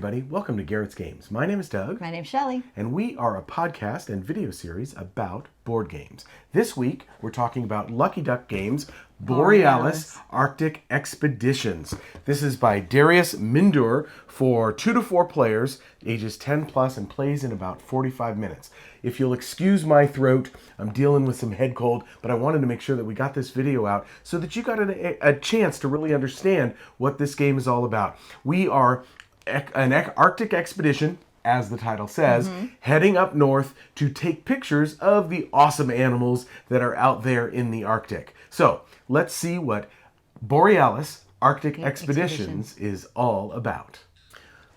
everybody. Welcome to Garrett's Games. My name is Doug. My name's Shelley. And we are a podcast and video series about board games. This week, we're talking about Lucky Duck Games, Borealis Arctic Expeditions. This is by Dariusz Mindur for 2 to 4 players, ages 10 plus, and plays in about 45 minutes. If you'll excuse my throat, I'm dealing with some head cold, but I wanted to make sure that we got this video out so that you got a chance to really understand what this game is all about. We are an Arctic expedition, as the title says, heading up north to take pictures of the awesome animals that are out there in the Arctic. So let's see what Borealis Arctic Expeditions is all about.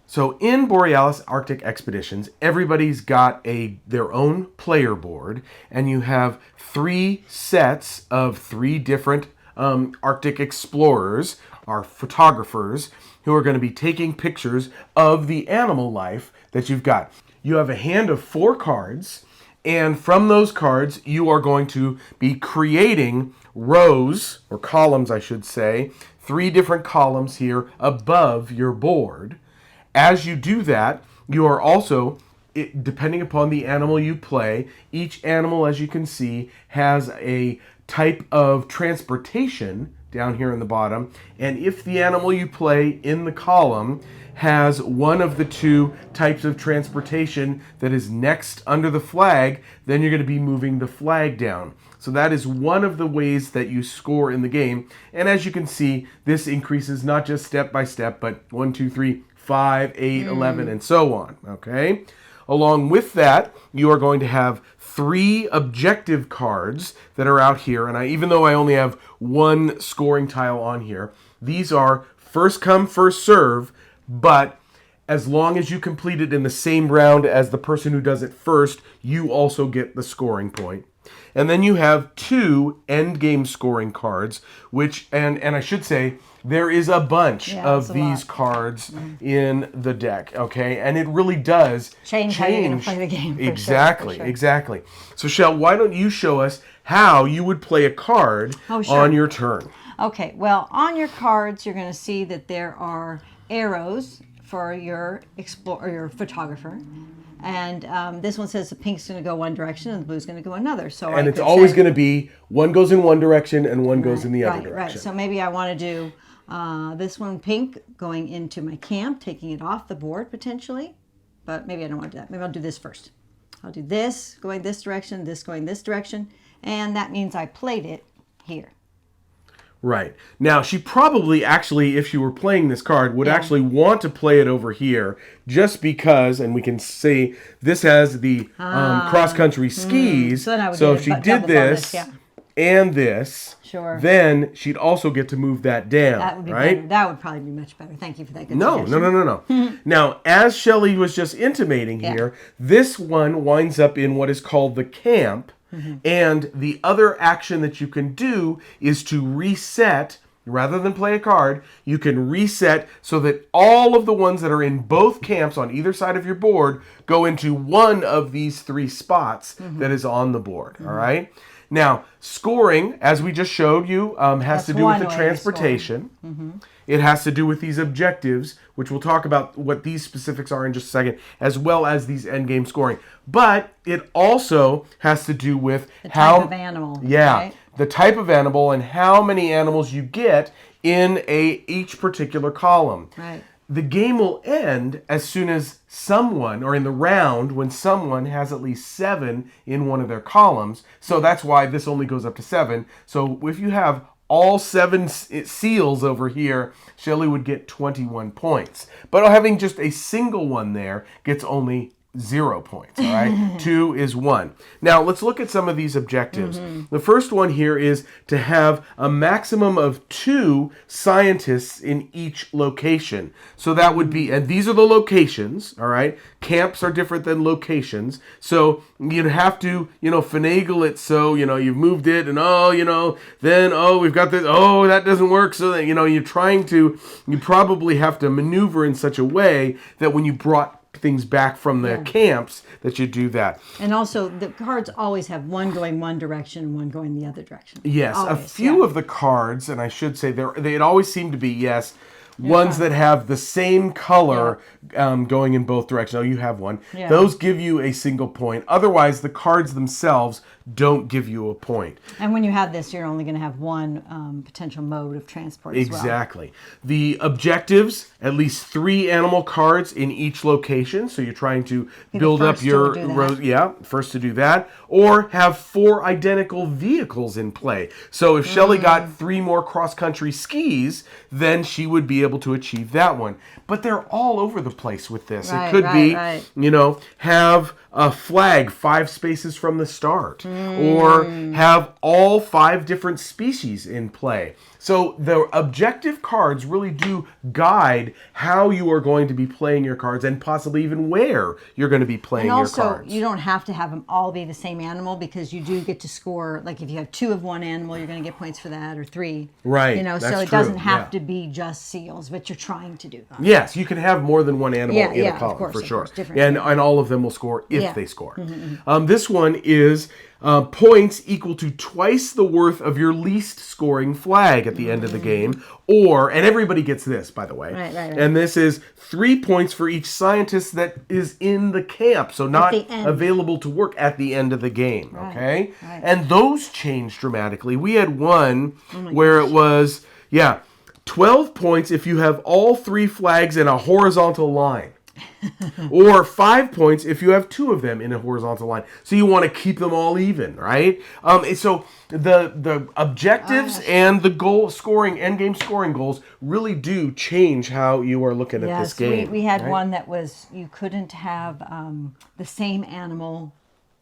So in Borealis Arctic Expeditions, everybody's got their own player board, and you have 3 sets of 3 different Arctic explorers, our photographers, who are going to be taking pictures of the animal life that you've got. You have a hand of 4 cards, and from those cards, you are going to be creating rows, or columns, I should say, 3 different columns here above your board. As you do that, you are also, depending upon the animal you play, each animal, as you can see, has a type of transportation down here in the bottom. And if the animal you play in the column has one of the 2 types of transportation that is next under the flag, then you're going to be moving the flag down. So that is one of the ways that you score in the game. And as you can see, this increases not just step by step, but 1, 2, 3, 5, 8, 11, and so on, okay? Along with that, you are going to have 3 objective cards that are out here, and even though I only have 1 scoring tile on here, these are first come, first serve, but as long as you complete it in the same round as the person who does it first, you also get the scoring point. And then you have 2 end game scoring cards, which, and I should say, there is a bunch of these cards in the deck, okay? And it really does change how you're going to play the game. Exactly, for sure. Exactly. So, Shell, why don't you show us how you would play a card on your turn? Okay, well, on your cards, you're going to see that there are arrows for your your photographer. And this one says the pink's going to go one direction and the blue's going to go another. So and it's always going to be one goes in one direction and one goes in the other direction. Right. So maybe I want to do this one pink going into my camp, taking it off the board potentially. But maybe I don't want to do that. Maybe I'll do this first. I'll do this going this direction, this going this direction. And that means I played it here. Right. Now, she probably actually, if she were playing this card, would actually want to play it over here just because, and we can see this has the cross-country skis. So if she did this and this, then she'd also get to move that down. That would be right? better. That would probably be much better. Thank you for that good suggestion. No. Now, as Shelley was just intimating here, this one winds up in what is called the camp. And the other action that you can do is to reset, rather than play a card, you can reset so that all of the ones that are in both camps on either side of your board go into one of these 3 spots that is on the board, all right? Now, scoring, as we just showed you, has to do with the transportation. It has to do with these objectives, which we'll talk about what these specifics are in just a second, as well as these endgame scoring. But it also has to do with the type of animal. Yeah, right? The type of animal and how many animals you get in each particular column. Right. The game will end as soon as someone, or in the round, when someone has at least 7 in one of their columns. So that's why this only goes up to 7. So if you have all 7 seals over here, Shelley would get 21 points. But having just a single one there gets only 0 points, all right? 2 is 1. Now, let's look at some of these objectives. The first one here is to have a maximum of 2 scientists in each location. So that would be, and these are the locations, all right? Camps are different than locations. So you'd have to, finagle it so, you've moved it and, then, we've got this, that doesn't work. So that, you probably have to maneuver in such a way that when you brought things back from the camps that you do that. And also the cards always have one going one direction and one going the other direction. Yes, always, a few of the cards, and I should say they'd always seem to be, ones that have the same color going in both directions. Oh, you have one. Yeah. Those give you a single point. Otherwise, the cards themselves don't give you a point. And when you have this, you're only going to have one potential mode of transport as well. Exactly. The objectives, at least 3 animal cards in each location. So you're trying to build up your rows. Yeah, first to do that. Or have 4 identical vehicles in play. So if Shelley got 3 more cross-country skis, then she would be able to achieve that one. But they're all over the place with this. Right, it could be, right. have a flag 5 spaces from the start, or have all 5 different species in play. So the objective cards really do guide how you are going to be playing your cards, and possibly even where you're going to be playing your cards. And also, you don't have to have them all be the same animal, because you do get to score. Like if you have 2 of one animal, you're going to get points for that, or 3. Right. So that's it true. doesn't have to be just seals, but you're trying to do that. Yes, you can have more than one animal in a column, of course, for sure. Different. And all of them will score if Yeah. they score. This one is points equal to twice the worth of your least scoring flag at the end of the game. Or, and everybody gets this, by the way. Right. And this is 3 points for each scientist that is in the camp. So not available to work at the end of the game. Okay? Right. And those change dramatically. We had one where it was, 12 points if you have all 3 flags in a horizontal line. Or 5 points if you have 2 of them in a horizontal line. So you want to keep them all even, right? So the objectives and the goal scoring, end game scoring goals really do change how you are looking at this game. We had one that was, you couldn't have the same animal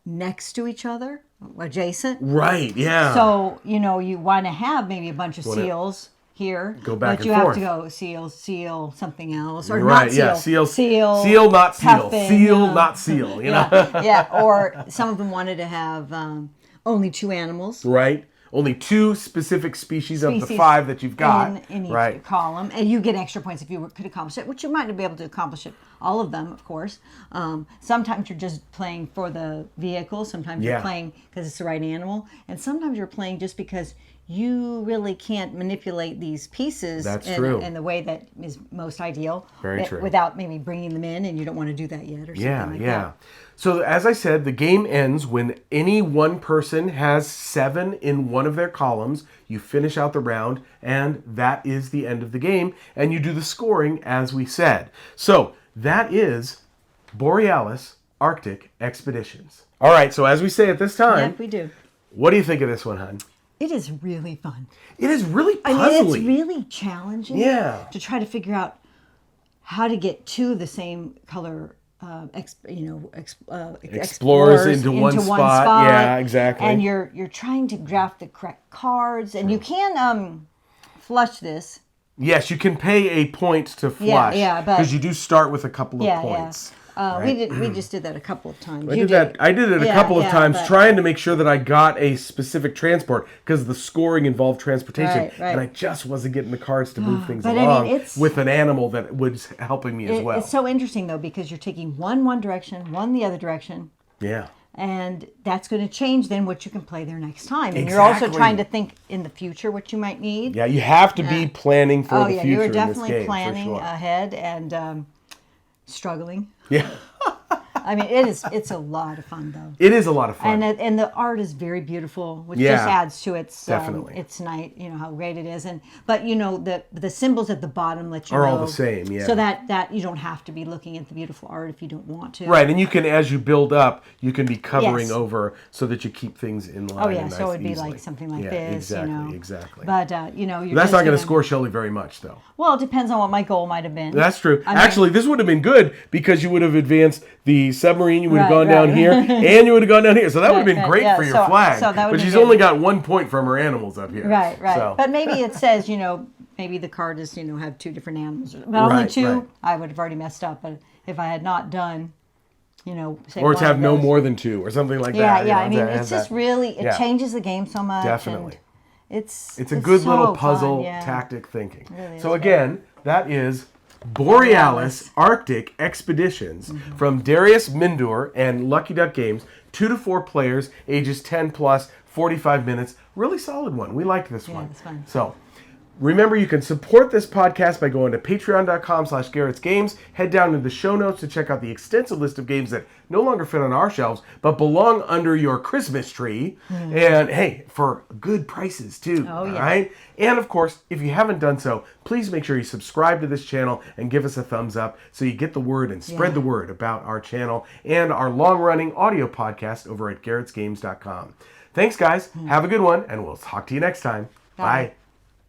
next to each other, adjacent. Right, yeah. So, you want to have maybe a bunch of seals here. Go back but and forth. you have to go seal something else. Or Right, not seal. yeah. Seal, not seal. puffin, Seal, not seal. You know? Yeah, or some of them wanted to have only 2 animals. Right. Only 2 specific species of the 5 that you've got. In each column. And you get extra points if you could accomplish it, which you might not be able to accomplish it, all of them, of course. Sometimes you're just playing for the vehicle. Sometimes you're playing because it's the right animal. And sometimes you're playing just because you really can't manipulate these pieces in the way that is most ideal. Very true. Without maybe bringing them in, and you don't want to do that yet or something like that. So as I said, the game ends when any one person has 7 in one of their columns. You finish out the round, and that is the end of the game. And you do the scoring as we said. So that is Borealis Arctic Expeditions. All right, so as we say at this time, we do. What do you think of this one, hon? It is really fun. It is really puzzly. I mean, it's really challenging to try to figure out how to get 2 of the same color explorers into one spot. Yeah, exactly. And you're trying to draft the correct cards, and you can flush this. Yes, you can pay a point to flush. Because you do start with a couple of points. We just did that a couple of times. I did it a couple of times, trying to make sure that I got a specific transport, because the scoring involved transportation, and I just wasn't getting the cards to move things along with an animal that was helping me as well. It's so interesting though, because you're taking one direction, one the other direction. Yeah. And that's going to change then what you can play there next time. And you're also trying to think in the future what you might need. Yeah, you have to be planning for the future you're in this definitely game, planning ahead and struggling. Yeah. I mean, it's a lot of fun though. It is a lot of fun, and the art is very beautiful, which just adds to its definitely its night. How great it is, but the symbols at the bottom let you are know, all the same. Yeah. So that you don't have to be looking at the beautiful art if you don't want to. Right, and you can, as you build up, you can be covering over so that you keep things in line. Oh yeah, and so it would be easily. like something like this. Exactly. But you're that's not going to score Shelley very much, though. Well, it depends on what my goal might have been. That's true. Actually, this would have been good because you would have advanced the submarine. You would have gone down here, and you would have gone down here. So that would have been great for your flag. But she's only got 1 point from her animals up here. Right. So. But maybe it says, maybe the card is, have 2 different animals. But only 2, I would have already messed up. But if I had not done, say or to have no more than 2 or something like that. Yeah. I mean, it's just really, it changes the game so much. Definitely. It's a good so little puzzle fun, tactic thinking. Really so again, that is Borealis Arctic Expeditions from Dariusz, Mindur, and Lucky Duck Games. 2 to 4 players, ages 10 plus, 45 minutes. Really solid one. We liked this one. It's fun. So Remember, you can support this podcast by going to patreon.com/GarrettsGames. Head down to the show notes to check out the extensive list of games that no longer fit on our shelves, but belong under your Christmas tree. And hey, for good prices too. Oh, yeah. All right? And of course, if you haven't done so, please make sure you subscribe to this channel and give us a thumbs up so you get the word and spread the word about our channel and our long-running audio podcast over at GarrettsGames.com. Thanks, guys. Have a good one, and we'll talk to you next time. Bye.